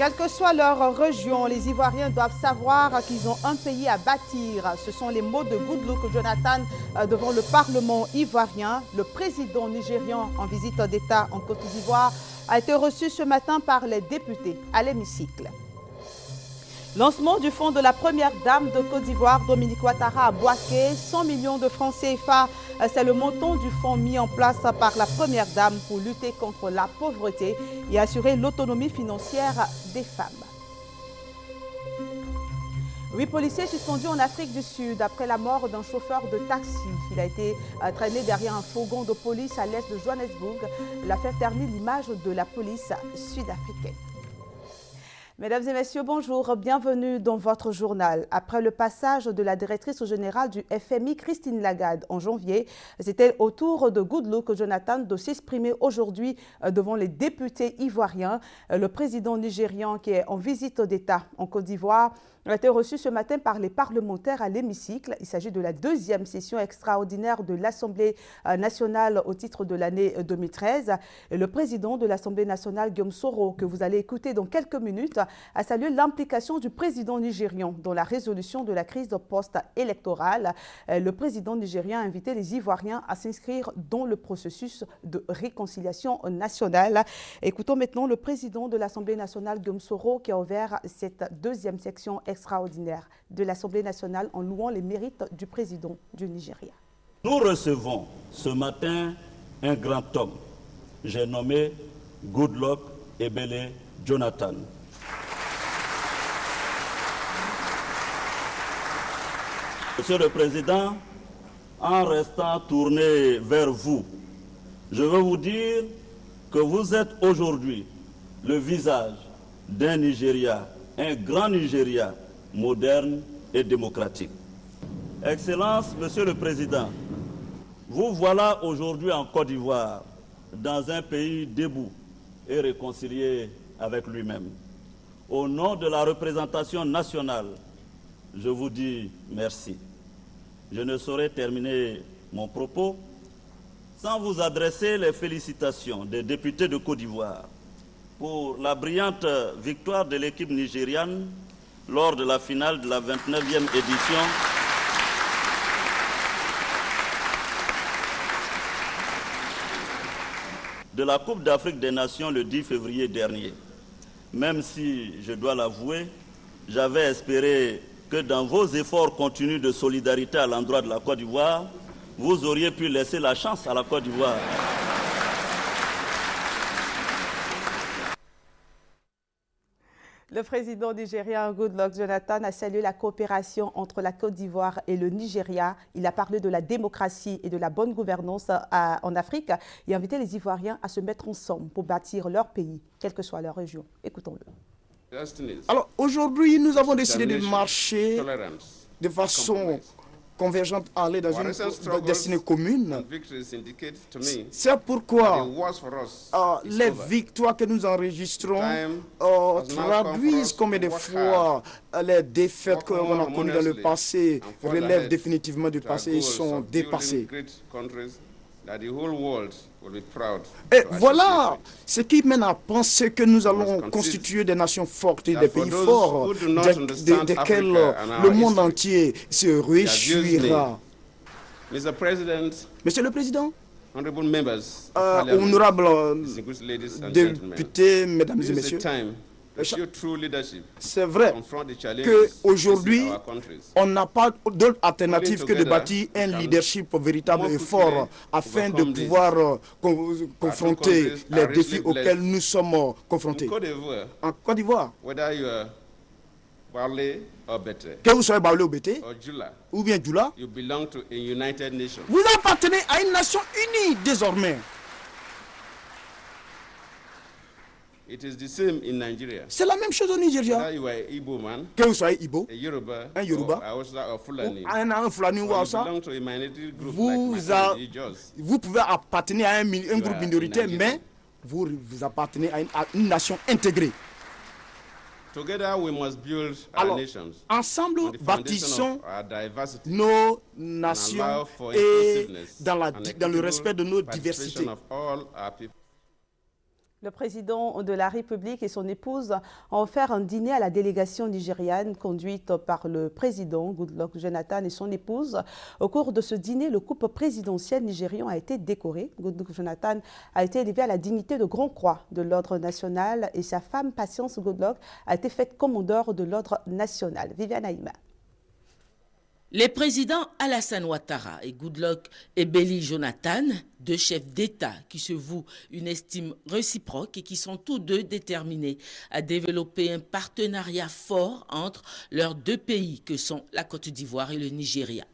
Quelle que soit leur région, les Ivoiriens doivent savoir qu'ils ont un pays à bâtir. Ce sont les mots de Goodluck Jonathan devant le Parlement ivoirien. Le président nigérian en visite d'État en Côte d'Ivoire a été reçu ce matin par les députés à l'hémicycle. Lancement du fonds de la première dame de Côte d'Ivoire, Dominique Ouattara à Bouaké, 100 millions de francs CFA. C'est le montant du fonds mis en place par la première dame pour lutter contre la pauvreté et assurer l'autonomie financière des femmes. 8 policiers suspendus en Afrique du Sud après la mort d'un chauffeur de taxi. Il a été traîné derrière un fourgon de police à l'est de Johannesburg. L'affaire ternit l'image de la police sud-africaine. Mesdames et messieurs, bonjour, bienvenue dans votre journal. Après le passage de la directrice générale du FMI, Christine Lagarde, en janvier, c'était au tour de Goodluck Jonathan de s'exprimer aujourd'hui devant les députés ivoiriens. Le président nigérian qui est en visite d'État en Côte d'Ivoire a été reçu ce matin par les parlementaires à l'hémicycle. Il s'agit de la deuxième session extraordinaire de l'Assemblée nationale au titre de l'année 2013. Et le président de l'Assemblée nationale, Guillaume Soro, que vous allez écouter dans quelques minutes, a salué l'implication du président nigérian dans la résolution de la crise post-électorale. Le président nigérien a invité les Ivoiriens à s'inscrire dans le processus de réconciliation nationale. Écoutons maintenant le président de l'Assemblée nationale, Guillaume Soro, qui a ouvert cette deuxième section extraordinaire de l'Assemblée nationale en louant les mérites du président du Nigeria. Nous recevons ce matin un grand homme, j'ai nommé Goodluck Ebele Jonathan. Monsieur le Président, en restant tourné vers vous, je veux vous dire que vous êtes aujourd'hui le visage d'un Nigeria, un grand Nigeria moderne et démocratique. Excellence, Monsieur le Président, vous voilà aujourd'hui en Côte d'Ivoire, dans un pays debout et réconcilié avec lui-même. Au nom de la représentation nationale, je vous dis merci. Je ne saurais terminer mon propos sans vous adresser les félicitations des députés de Côte d'Ivoire pour la brillante victoire de l'équipe nigériane lors de la finale de la 29e édition de la Coupe d'Afrique des Nations le 10 février dernier. Même si, je dois l'avouer, j'avais espéré que dans vos efforts continus de solidarité à l'endroit de la Côte d'Ivoire, vous auriez pu laisser la chance à la Côte d'Ivoire. Le président nigérien Goodluck Jonathan a salué la coopération entre la Côte d'Ivoire et le Nigeria. Il a parlé de la démocratie et de la bonne gouvernance en Afrique et a invité les Ivoiriens à se mettre ensemble pour bâtir leur pays, quelle que soit leur région. Écoutons-le. Alors aujourd'hui, nous avons décidé de marcher de façon convergente à aller dans une destinée commune. C'est pourquoi les victoires que nous enregistrons traduisent combien de fois les défaites qu'on a connues dans le passé relèvent définitivement du passé et sont dépassées. Et voilà ce qui mène à penser que nous allons constituer des nations fortes et des pays forts desquels le monde entier se réjouira. Monsieur le Président, honorables députés, mesdames et messieurs, c'est vrai qu'aujourd'hui, on n'a pas d'autre alternative que de bâtir un leadership véritable et fort afin de pouvoir confronter les défis auxquels nous sommes confrontés. En Côte d'Ivoire, que vous soyez Baoulé ou Bété, ou bien Djoula, vous appartenez à une nation unie désormais. C'est la même chose au Nigeria. Que vous soyez Igbo, un Yoruba, un Fulani ou Hausa, vous pouvez appartenir à un groupe minoritaire, mais vous appartenez à une nation intégrée. Alors, ensemble, bâtissons nos nations et dans le respect de nos diversités. Le président de la République et son épouse ont offert un dîner à la délégation nigériane conduite par le président Goodluck Jonathan et son épouse. Au cours de ce dîner, le couple présidentiel nigérian a été décoré. Goodluck Jonathan a été élevé à la dignité de Grand Croix de l'Ordre national et sa femme Patience Goodluck a été faite commandeur de l'Ordre national. Viviane Aïma. Les présidents Alassane Ouattara et Goodluck Ebele Jonathan, deux chefs d'État qui se vouent une estime réciproque et qui sont tous deux déterminés à développer un partenariat fort entre leurs deux pays que sont la Côte d'Ivoire et le Nigeria.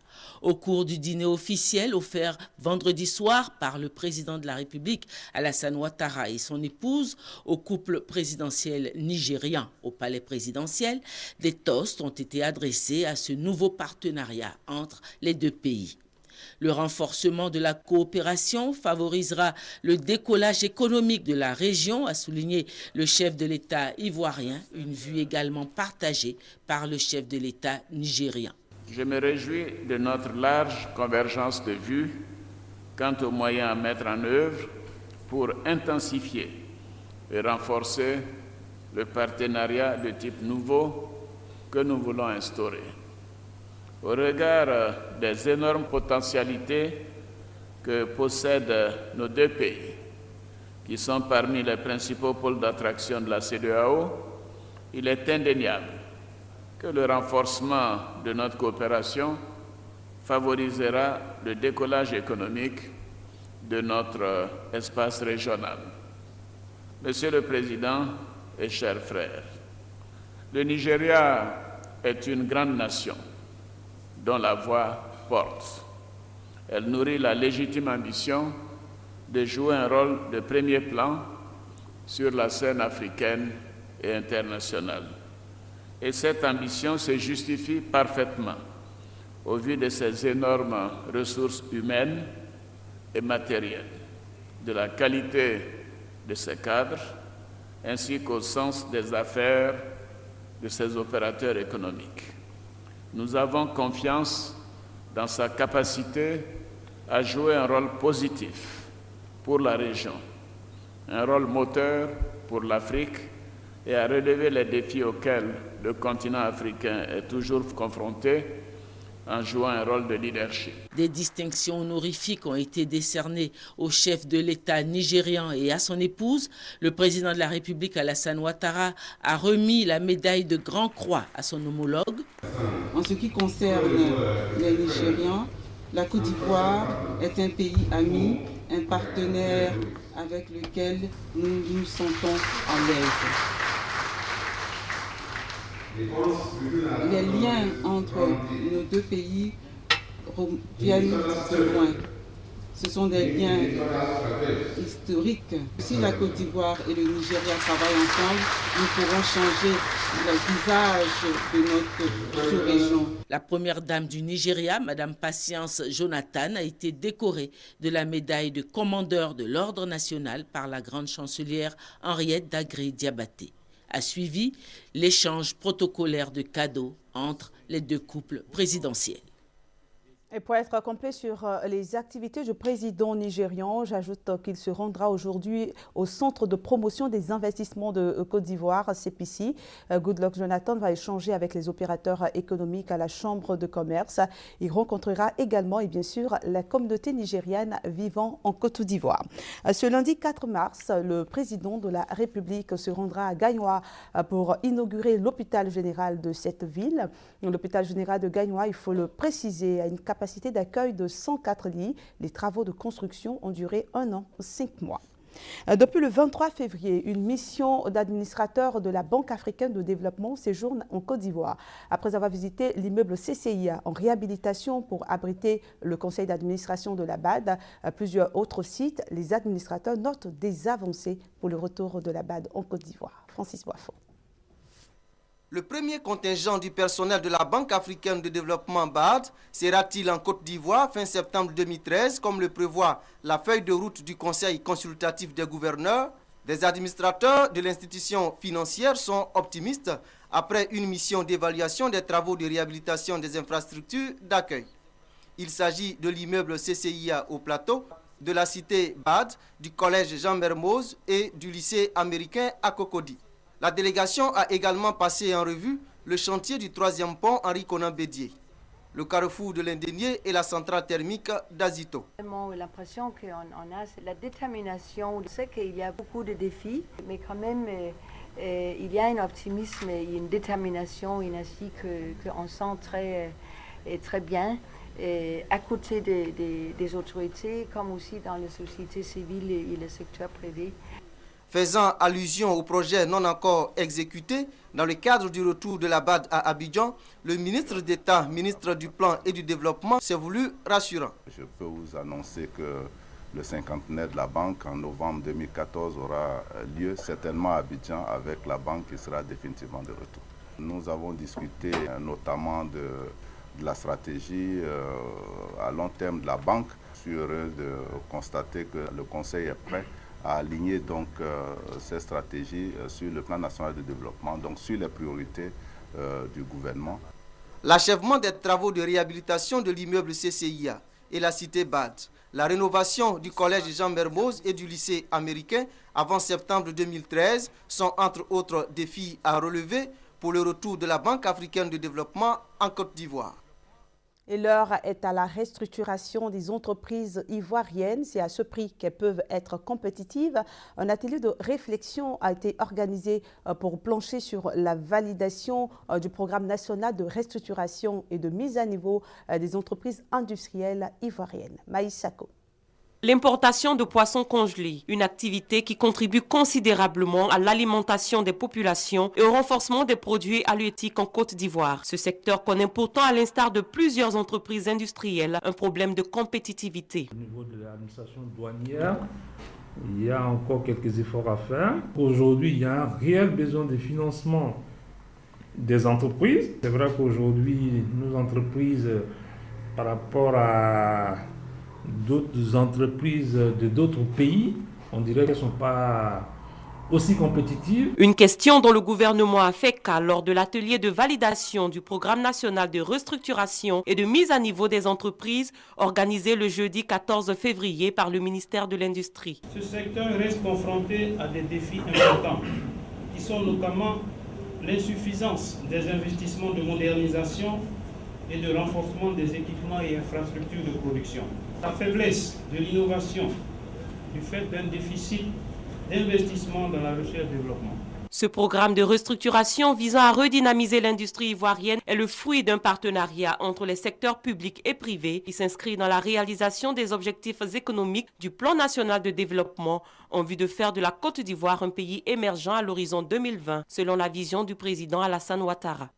Au cours du dîner officiel offert vendredi soir par le président de la République, Alassane Ouattara et son épouse, au couple présidentiel nigérian au palais présidentiel, des toasts ont été adressés à ce nouveau partenariat entre les deux pays. Le renforcement de la coopération favorisera le décollage économique de la région, a souligné le chef de l'État ivoirien, une vue également partagée par le chef de l'État nigérian. Je me réjouis de notre large convergence de vues quant aux moyens à mettre en œuvre pour intensifier et renforcer le partenariat de type nouveau que nous voulons instaurer. Au regard des énormes potentialités que possèdent nos deux pays, qui sont parmi les principaux pôles d'attraction de la CEDEAO, il est indéniable que le renforcement de notre coopération favorisera le décollage économique de notre espace régional. Monsieur le Président et chers frères, le Nigeria est une grande nation dont la voix porte. Elle nourrit la légitime ambition de jouer un rôle de premier plan sur la scène africaine et internationale. Et cette ambition se justifie parfaitement au vu de ses énormes ressources humaines et matérielles, de la qualité de ses cadres, ainsi qu'au sens des affaires de ses opérateurs économiques. Nous avons confiance dans sa capacité à jouer un rôle positif pour la région, un rôle moteur pour l'Afrique et à relever les défis auxquels le continent africain est toujours confronté en jouant un rôle de leadership. Des distinctions honorifiques ont été décernées au chef de l'État nigérian et à son épouse. Le président de la République, Alassane Ouattara, a remis la médaille de Grand Croix à son homologue. En ce qui concerne les Nigérians, la Côte d'Ivoire est un pays ami, un partenaire avec lequel nous nous sentons à l'aise. Les liens entre nos deux pays viennent de loin. Ce sont des liens historiques. Si la Côte d'Ivoire et le Nigeria travaillent ensemble, nous pourrons changer le visage de notre sous-région. La première dame du Nigeria, Madame Patience Jonathan, a été décorée de la médaille de commandeur de l'Ordre national par la grande chancelière Henriette Dagré-Diabaté. A suivi l'échange protocolaire de cadeaux entre les deux couples présidentiels. Et pour être complet sur les activités du président nigérian, j'ajoute qu'il se rendra aujourd'hui au Centre de promotion des investissements de Côte d'Ivoire, CPC. Goodluck Jonathan va échanger avec les opérateurs économiques à la Chambre de commerce. Il rencontrera également et bien sûr la communauté nigériane vivant en Côte d'Ivoire. Ce lundi 4 mars, le président de la République se rendra à Gagnoa pour inaugurer l'hôpital général de cette ville. L'hôpital général de Gagnoa, il faut le préciser, a une capacité d'accueil de 104 lits. Les travaux de construction ont duré 1 an, 5 mois. Depuis le 23 février, une mission d'administrateurs de la Banque africaine de développement séjourne en Côte d'Ivoire. Après avoir visité l'immeuble CCIA en réhabilitation pour abriter le conseil d'administration de la BAD, plusieurs autres sites, les administrateurs notent des avancées pour le retour de la BAD en Côte d'Ivoire. Francis Boifon. Le premier contingent du personnel de la Banque africaine de développement BAD sera-t-il en Côte d'Ivoire fin septembre 2013, comme le prévoit la feuille de route du Conseil consultatif des gouverneurs? Des administrateurs de l'institution financière sont optimistes après une mission d'évaluation des travaux de réhabilitation des infrastructures d'accueil. Il s'agit de l'immeuble CCIA au Plateau, de la cité Bad, du collège Jean Mermoz et du lycée américain à Cocody. La délégation a également passé en revue le chantier du 3e pont Henri Konan Bédié, le carrefour de l'Indénié et la centrale thermique d'Azito. L'impression qu'on a, c'est la détermination. On sait qu'il y a beaucoup de défis, mais quand même, il y a un optimisme et une détermination ainsi qu'on sent très bien. Et à côté des autorités, comme aussi dans la société civile et le secteur privé. Faisant allusion au projet non encore exécuté, dans le cadre du retour de la BAD à Abidjan, le ministre d'État, ministre du Plan et du Développement, s'est voulu rassurant. Je peux vous annoncer que le cinquantenaire de la banque en novembre 2014 aura lieu certainement à Abidjan avec la banque qui sera définitivement de retour. Nous avons discuté notamment de la stratégie à long terme de la banque. Je suis heureux de constater que le Conseil est prêt à aligner donc ces stratégies sur le plan national de développement, donc sur les priorités du gouvernement. L'achèvement des travaux de réhabilitation de l'immeuble CCIA et la cité Bad, la rénovation du collège Jean Mermoz et du lycée américain avant septembre 2013 sont entre autres défis à relever pour le retour de la Banque africaine de développement en Côte d'Ivoire. Et l'heure est à la restructuration des entreprises ivoiriennes. C'est à ce prix qu'elles peuvent être compétitives. Un atelier de réflexion a été organisé pour plancher sur la validation du programme national de restructuration et de mise à niveau des entreprises industrielles ivoiriennes. Maïs Sako. L'importation de poissons congelés, une activité qui contribue considérablement à l'alimentation des populations et au renforcement des produits halieutiques en Côte d'Ivoire. Ce secteur connaît pourtant, à l'instar de plusieurs entreprises industrielles, un problème de compétitivité. Au niveau de l'administration douanière, il y a encore quelques efforts à faire. Aujourd'hui, il y a un réel besoin de financement des entreprises. C'est vrai qu'aujourd'hui, nos entreprises, par rapport à d'autres entreprises de d'autres pays, on dirait qu'elles ne sont pas aussi compétitives. Une question dont le gouvernement a fait cas lors de l'atelier de validation du programme national de restructuration et de mise à niveau des entreprises organisé le jeudi 14 février par le ministère de l'Industrie. Ce secteur reste confronté à des défis importants qui sont notamment l'insuffisance des investissements de modernisation et de renforcement des équipements et infrastructures de production. La faiblesse de l'innovation du fait d'un déficit d'investissement dans la recherche et développement. Ce programme de restructuration visant à redynamiser l'industrie ivoirienne est le fruit d'un partenariat entre les secteurs publics et privés qui s'inscrit dans la réalisation des objectifs économiques du Plan national de développement en vue de faire de la Côte d'Ivoire un pays émergent à l'horizon 2020, selon la vision du président Alassane Ouattara.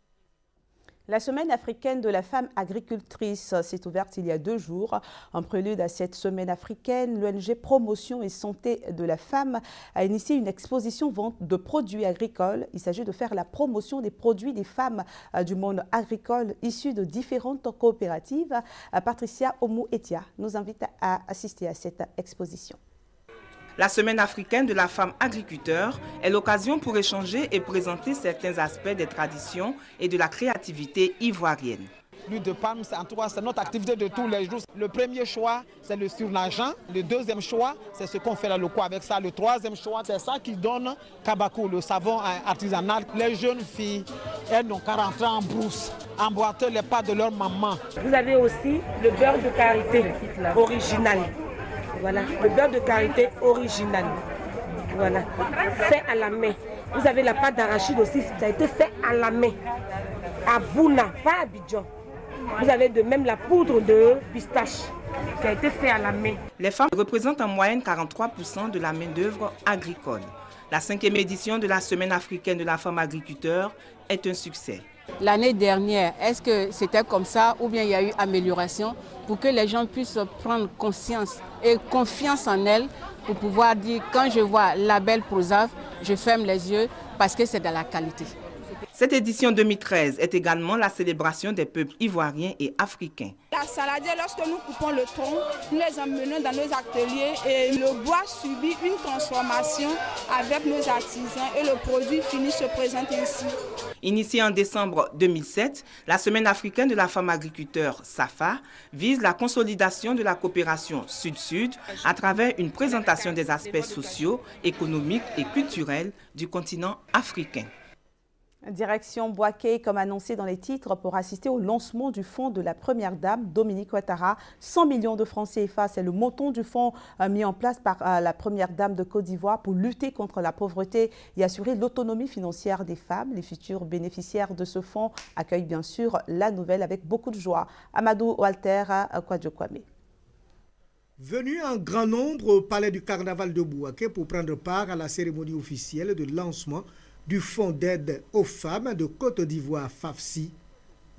La semaine africaine de la femme agricultrice s'est ouverte il y a 2 jours. En prélude à cette semaine africaine, l'ONG Promotion et Santé de la Femme a initié une exposition vente de produits agricoles. Il s'agit de faire la promotion des produits des femmes du monde agricole issus de différentes coopératives. Patricia Omou-Etia nous invite à assister à cette exposition. La semaine africaine de la femme agriculteur est l'occasion pour échanger et présenter certains aspects des traditions et de la créativité ivoirienne. L'huile de palme, en tout cas, c'est notre activité de tous les jours. Le premier choix, c'est le surnageant. Le deuxième choix, c'est ce qu'on fait là, le quoi avec ça. Le troisième choix, c'est ça qui donne Kabako, le savon artisanal. Les jeunes filles, elles n'ont qu'à rentrer en brousse, emboîter les pas de leur maman. Vous avez aussi le beurre de karité original. Voilà, le beurre de karité original. Voilà, fait à la main. Vous avez la pâte d'arachide aussi, ça a été fait à la main. À Bouna, pas à Abidjan. Vous avez de même la poudre de pistache qui a été fait à la main. Les femmes représentent en moyenne 43% de la main-d'œuvre agricole. La 5e édition de la Semaine africaine de la femme agriculteur est un succès. L'année dernière, est-ce que c'était comme ça ou bien il y a eu amélioration pour que les gens puissent prendre conscience et confiance en elles pour pouvoir dire quand je vois label Prosav, je ferme les yeux parce que c'est de la qualité. Cette édition 2013 est également la célébration des peuples ivoiriens et africains. La saladière, lorsque nous coupons le tronc, nous les emmenons dans nos ateliers et le bois subit une transformation avec nos artisans et le produit fini se présente ainsi. Initiée en décembre 2007, la Semaine africaine de la femme agriculteur, SAFA, vise la consolidation de la coopération Sud-Sud à travers une présentation des aspects sociaux, économiques et culturels du continent africain. Direction Bouaké, comme annoncé dans les titres, pour assister au lancement du fonds de la Première Dame, Dominique Ouattara. 100 millions de francs CFA, c'est le montant du fonds mis en place par la Première Dame de Côte d'Ivoire pour lutter contre la pauvreté et assurer l'autonomie financière des femmes. Les futurs bénéficiaires de ce fonds accueillent bien sûr la nouvelle avec beaucoup de joie. Amadou Walter Kwadjokwame. Venu en grand nombre au palais du carnaval de Bouaké pour prendre part à la cérémonie officielle de lancement du Fonds d'aide aux femmes de Côte d'Ivoire FAFSI,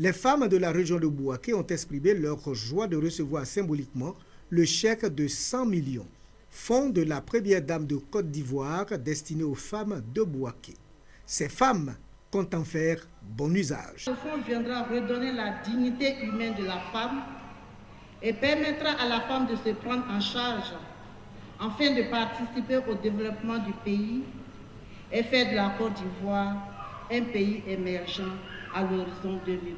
les femmes de la région de Bouaké ont exprimé leur joie de recevoir symboliquement le chèque de 100 millions, fonds de la Première Dame de Côte d'Ivoire destiné aux femmes de Bouaké. Ces femmes comptent en faire bon usage. Le fonds viendra redonner la dignité humaine de la femme et permettra à la femme de se prendre en charge afin de participer au développement du pays et faire de la Côte d'Ivoire un pays émergent à l'horizon 2020.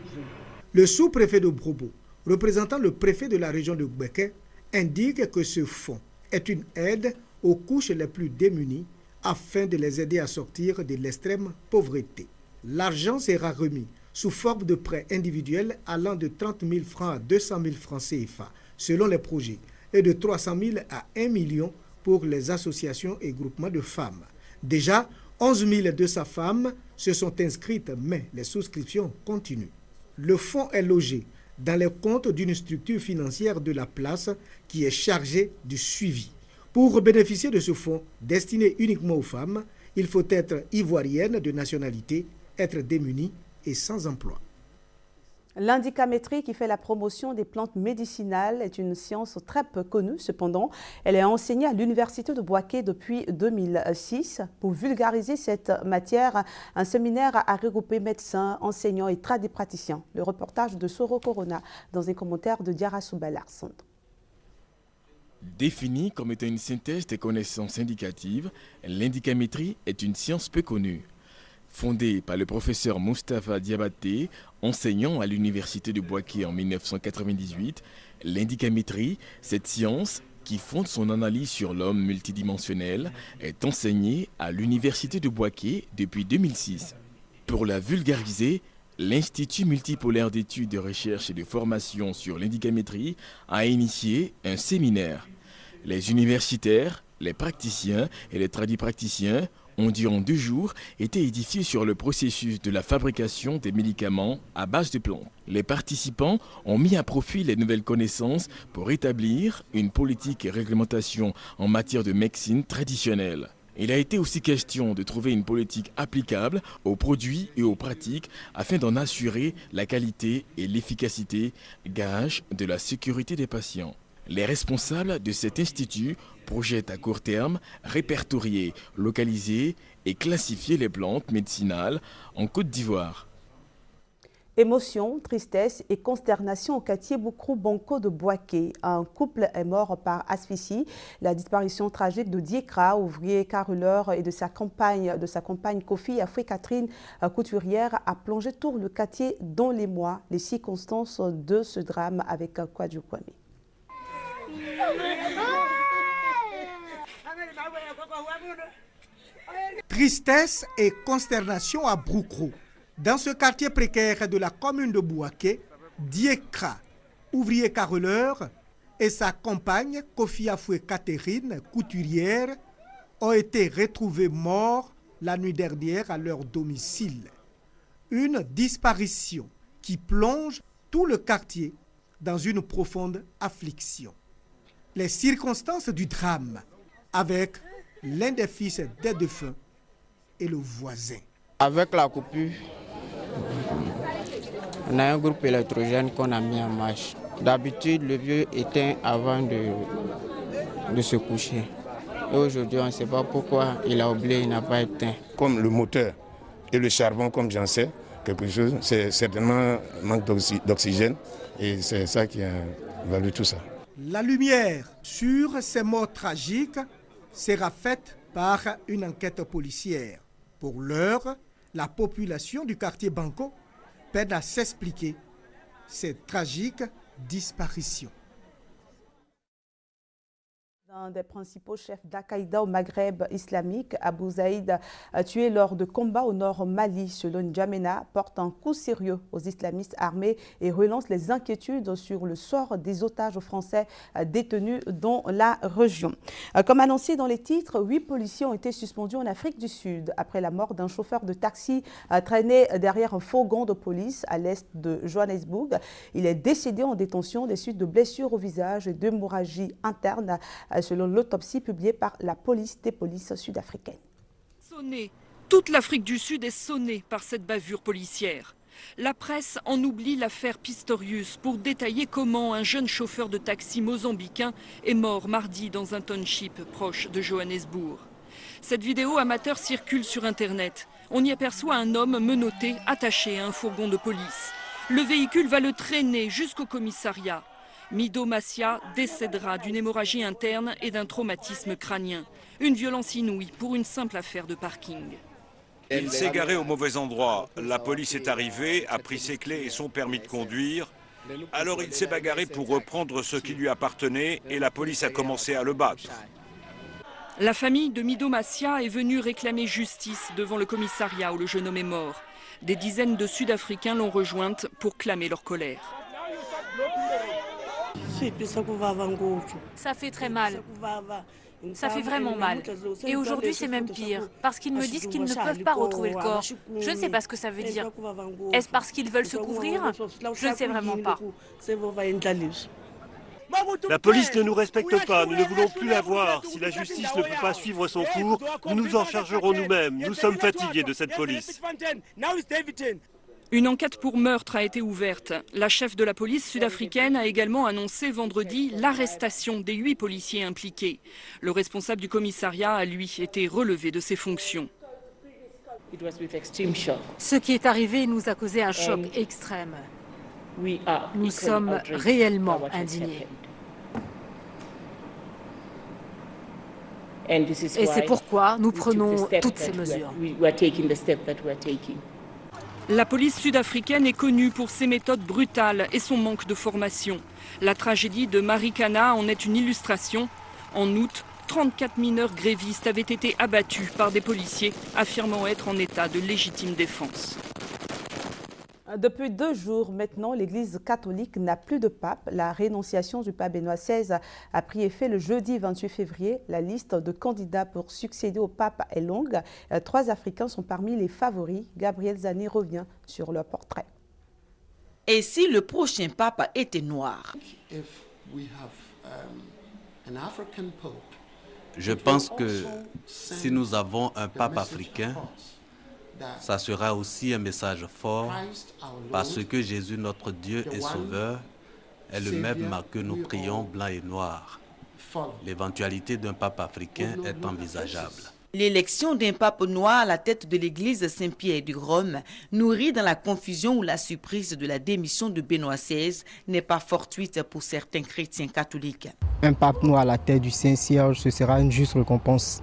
Le sous-préfet de Brobo, représentant le préfet de la région de Bouaké, indique que ce fonds est une aide aux couches les plus démunies afin de les aider à sortir de l'extrême pauvreté. L'argent sera remis sous forme de prêts individuels allant de 30 000 francs à 200 000 francs CFA selon les projets et de 300 000 à 1 million pour les associations et groupements de femmes. Déjà, 11 200 femmes se sont inscrites, mais les souscriptions continuent. Le fonds est logé dans les comptes d'une structure financière de la place qui est chargée du suivi. Pour bénéficier de ce fonds destiné uniquement aux femmes, il faut être ivoirienne de nationalité, être démunie et sans emploi. L'indicamétrie, qui fait la promotion des plantes médicinales, est une science très peu connue. Cependant, elle est enseignée à l'université de Bouaké depuis 2006. Pour vulgariser cette matière, un séminaire a regroupé médecins, enseignants et tradipraticiens. Le reportage de Soro Corona dans un commentaire de Diara Soubalar-Sand. Définie comme étant une synthèse des connaissances indicatives, l'indicamétrie est une science peu connue. Fondée par le professeur Moustapha Diabaté, enseignant à l'université de Bouaké en 1998, l'indicamétrie, cette science qui fonde son analyse sur l'homme multidimensionnel, est enseignée à l'université de Bouaké depuis 2006. Pour la vulgariser, l'Institut multipolaire d'études de recherche et de formation sur l'indicamétrie a initié un séminaire. Les universitaires, les praticiens et les tradipraticiens ont durant 2 jours été édifiés sur le processus de la fabrication des médicaments à base de plantes. Les participants ont mis à profit les nouvelles connaissances pour établir une politique et réglementation en matière de médecine traditionnelle. Il a été aussi question de trouver une politique applicable aux produits et aux pratiques afin d'en assurer la qualité et l'efficacité, gage de la sécurité des patients. Les responsables de cet institut projettent à court terme répertorier, localiser et classifier les plantes médicinales en Côte d'Ivoire. Émotion, tristesse et consternation au quartier Boukrou-Banko de Bouaké. Un couple est mort par asphyxie. La disparition tragique de Diekra, ouvrier carreleur, et de sa compagne Kofi Afoué Catherine, couturière, a plongé tout le quartier dans l'émoi. Les circonstances de ce drame avec Kwadjo Kwame. Tristesse et consternation à Boukrou. Dans ce quartier précaire de la commune de Bouaké, Diekra, ouvrier carreleur, et sa compagne Kofi Afoué Catherine, couturière, ont été retrouvés morts la nuit dernière à leur domicile. Une disparition qui plonge tout le quartier dans une profonde affliction. Les circonstances du drame avec l'un des fils des défunts et le voisin. Avec la coupure, on a un groupe électrogène qu'on a mis en marche. D'habitude, le vieux éteint avant de se coucher. Et aujourd'hui, on ne sait pas pourquoi il a oublié, il n'a pas éteint. Comme le moteur et le charbon, comme j'en sais, quelque chose. C'est certainement un manque d'oxygène et c'est ça qui a valu tout ça. La lumière sur ces morts tragiques sera faite par une enquête policière. Pour l'heure, la population du quartier Banco peine à s'expliquer cette tragique disparition. Un des principaux chefs d'Al-Qaïda au Maghreb islamique, Abu Zaïd, tué lors de combats au nord Mali, selon N'Djamena, porte un coup sérieux aux islamistes armés et relance les inquiétudes sur le sort des otages français détenus dans la région. Comme annoncé dans les titres, 8 policiers ont été suspendus en Afrique du Sud après la mort d'un chauffeur de taxi traîné derrière un fourgon de police à l'est de Johannesburg. Il est décédé en détention des suites de blessures au visage et d'hémorragie interne, selon l'autopsie publiée par la police des polices sud-africaines. Toute l'Afrique du Sud est sonnée par cette bavure policière. La presse en oublie l'affaire Pistorius pour détailler comment un jeune chauffeur de taxi mozambicain est mort mardi dans un township proche de Johannesburg. Cette vidéo amateur circule sur Internet. On y aperçoit un homme menotté, attaché à un fourgon de police. Le véhicule va le traîner jusqu'au commissariat. Mido Massia décédera d'une hémorragie interne et d'un traumatisme crânien. Une violence inouïe pour une simple affaire de parking. Il s'est garé au mauvais endroit. La police est arrivée, a pris ses clés et son permis de conduire. Alors il s'est bagarré pour reprendre ce qui lui appartenait et la police a commencé à le battre. La famille de Mido Massia est venue réclamer justice devant le commissariat où le jeune homme est mort. Des dizaines de Sud-Africains l'ont rejointe pour clamer leur colère. Ça fait très mal. Ça fait vraiment mal. Et aujourd'hui, c'est même pire, parce qu'ils me disent qu'ils ne peuvent pas retrouver le corps. Je ne sais pas ce que ça veut dire. Est-ce parce qu'ils veulent se couvrir? Je ne sais vraiment pas. La police ne nous respecte pas, nous ne voulons plus la voir. Si la justice ne peut pas suivre son cours, nous nous en chargerons nous-mêmes. Nous sommes fatigués de cette police. Une enquête pour meurtre a été ouverte. La chef de la police sud-africaine a également annoncé vendredi l'arrestation des 8 policiers impliqués. Le responsable du commissariat a, lui, été relevé de ses fonctions. Ce qui est arrivé nous a causé un choc extrême. Nous sommes réellement indignés. Et c'est pourquoi nous prenons toutes ces mesures. La police sud-africaine est connue pour ses méthodes brutales et son manque de formation. La tragédie de Marikana en est une illustration. En août, 34 mineurs grévistes avaient été abattus par des policiers affirmant être en état de légitime défense. Depuis 2 jours maintenant, l'Église catholique n'a plus de pape. La rénonciation du pape Benoît XVI a pris effet le jeudi 28 février. La liste de candidats pour succéder au pape est longue. 3 Africains sont parmi les favoris. Gabriel Zani revient sur leur portrait. Et si le prochain pape était noir? Je pense que si nous avons un pape africain, ça sera aussi un message fort parce que Jésus, notre Dieu et Sauveur, est le même que nous prions blanc et noir. L'éventualité d'un pape africain est envisageable. L'élection d'un pape noir à la tête de l'église Saint-Pierre du Rhum nourrit dans la confusion ou la surprise de la démission de Benoît XVI n'est pas fortuite pour certains chrétiens catholiques. Un pape noir à la tête du Saint-Siège, ce sera une juste récompense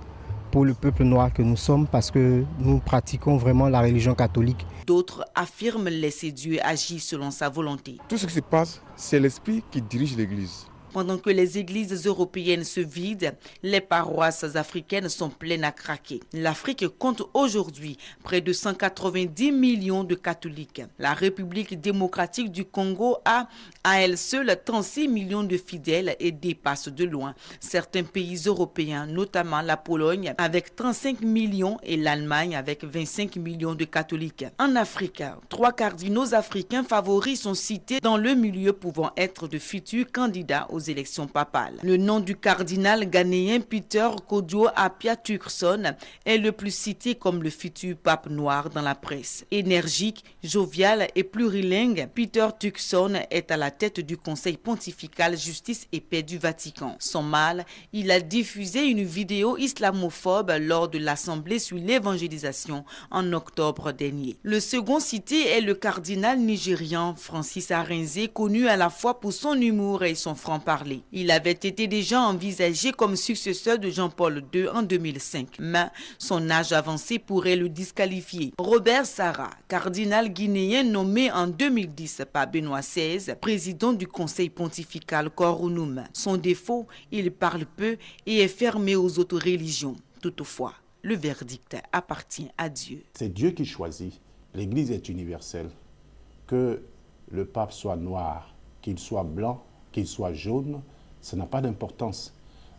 pour le peuple noir que nous sommes parce que nous pratiquons vraiment la religion catholique. D'autres affirment laisser Dieu agir selon sa volonté. Tout ce qui se passe, c'est l'esprit qui dirige l'Église. Pendant que les églises européennes se vident, les paroisses africaines sont pleines à craquer. L'Afrique compte aujourd'hui près de 190 millions de catholiques. La République démocratique du Congo a à elle seule 36 millions de fidèles et dépasse de loin certains pays européens, notamment la Pologne avec 35 millions et l'Allemagne avec 25 millions de catholiques. En Afrique, 3 cardinaux africains favoris sont cités dans le milieu pouvant être de futurs candidats aux élections papales. Le nom du cardinal ghanéen Peter Kodio Apia Turkson est le plus cité comme le futur pape noir dans la presse. Énergique, jovial et plurilingue, Peter Turkson est à la tête du Conseil pontifical Justice et Paix du Vatican. Son mal, il a diffusé une vidéo islamophobe lors de l'Assemblée sur l'évangélisation en octobre dernier. Le second cité est le cardinal nigérian Francis Arinze, connu à la fois pour son humour et son franc-parler. Il avait été déjà envisagé comme successeur de Jean-Paul II en 2005, mais son âge avancé pourrait le disqualifier. Robert Sarah, cardinal guinéen nommé en 2010 par Benoît XVI, président du Conseil pontifical Coronum. Son défaut, il parle peu et est fermé aux autres religions. Toutefois, le verdict appartient à Dieu. C'est Dieu qui choisit. L'Église est universelle. Que le pape soit noir, qu'il soit blanc, qu'il soit jaune, ça n'a pas d'importance.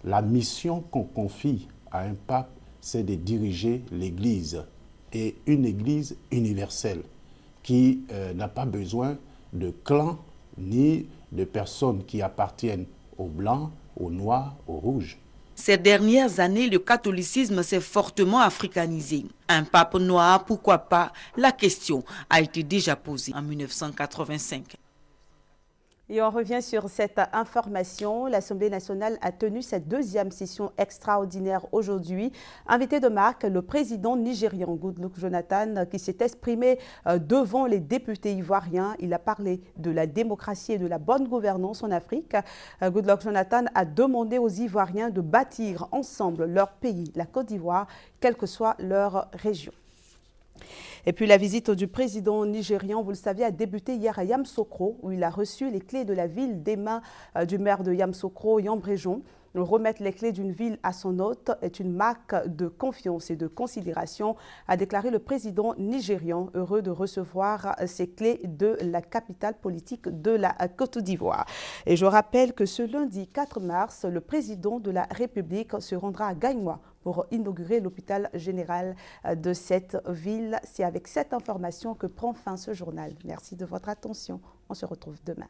La mission qu'on confie à un pape, c'est de diriger l'Église. Et une Église universelle qui n'a pas besoin de clans ni de personnes qui appartiennent aux blancs, aux noirs, aux rouges. Ces dernières années, le catholicisme s'est fortement africanisé. Un pape noir, pourquoi pas? La question a été déjà posée en 1985. Et on revient sur cette information. L'Assemblée nationale a tenu cette deuxième session extraordinaire aujourd'hui. Invité de marque, le président nigérian Goodluck Jonathan, qui s'est exprimé devant les députés ivoiriens. Il a parlé de la démocratie et de la bonne gouvernance en Afrique. Goodluck Jonathan a demandé aux Ivoiriens de bâtir ensemble leur pays, la Côte d'Ivoire, quelle que soit leur région. Et puis la visite du président nigérian, vous le savez, a débuté hier à Yamoussoukro, où il a reçu les clés de la ville des mains du maire de Yamoussoukro, Yambréjon. Remettre les clés d'une ville à son hôte est une marque de confiance et de considération, a déclaré le président nigérian, heureux de recevoir ces clés de la capitale politique de la Côte d'Ivoire. Et je rappelle que ce lundi 4 mars, le président de la République se rendra à Gaïmois pour inaugurer l'hôpital général de cette ville. C'est avec cette information que prend fin ce journal. Merci de votre attention. On se retrouve demain.